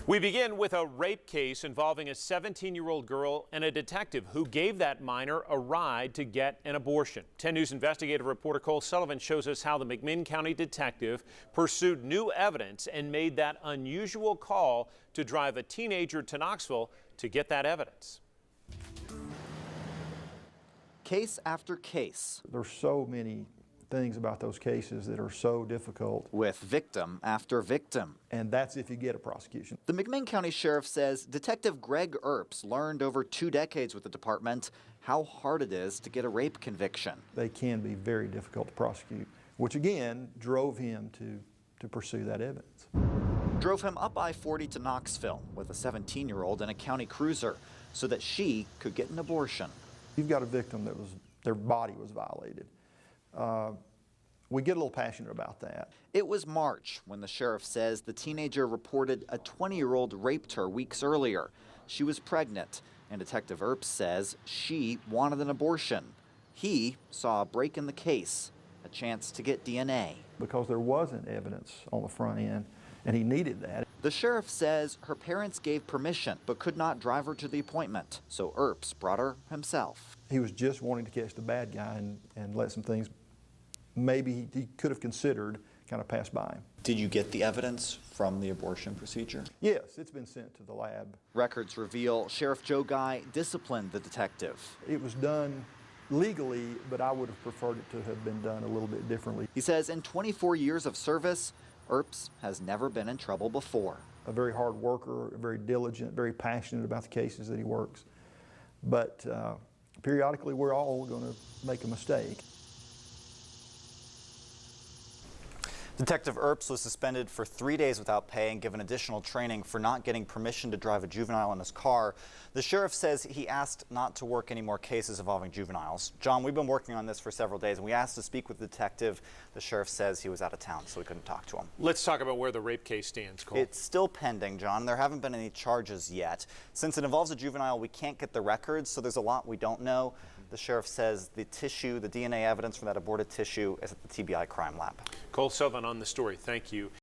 We begin with a rape case involving a 17-year-old girl and a detective who gave that minor a ride to get an abortion. 10 News investigative reporter Cole Sullivan shows us how the McMinn County detective pursued new evidence and made that unusual call to drive a teenager to Knoxville to get that evidence. Case after case. There's so many things about those cases that are so difficult. With victim after victim. And that's if you get a prosecution. The McMinn County Sheriff says Detective Greg Earps learned over 2 decades with the department how hard it is to get a rape conviction. They can be very difficult to prosecute, which again drove him to pursue that evidence. Drove him up I-40 to Knoxville with a 17-year-old in a county cruiser so that she could get an abortion. You've got a victim that their body was violated. We get a little passionate about that. It was March when the sheriff says the teenager reported a 20-year-old raped her weeks earlier. She was pregnant, and Detective Earps says she wanted an abortion. He saw a break in the case, a chance to get DNA. Because there wasn't evidence on the front end, and he needed that. The sheriff says her parents gave permission but could not drive her to the appointment, so Earps brought her himself. He was just wanting to catch the bad guy and let some things maybe he could have considered kind of pass by him. Did you get the evidence from the abortion procedure? Yes, it's been sent to the lab. Records reveal Sheriff Joe Guy disciplined the detective. It was done legally, but I would have preferred it to have been done a little bit differently. He says in 24 years of service, Earps has never been in trouble before. A very hard worker, very diligent, very passionate about the cases that he works. But periodically we're all going to make a mistake. Detective Earps was suspended for 3 days without pay and given additional training for not getting permission to drive a juvenile in his car. The sheriff says he asked not to work any more cases involving juveniles. John, we've been working on this for several days, and we asked to speak with the detective. The sheriff says he was out of town, so we couldn't talk to him. Let's talk about where the rape case stands, Cole. It's still pending, John. There haven't been any charges yet. Since it involves a juvenile, we can't get the records, so there's a lot we don't know. The sheriff says the tissue, the DNA evidence from that aborted tissue, is at the TBI crime lab. Cole Sullivan on the story. Thank you.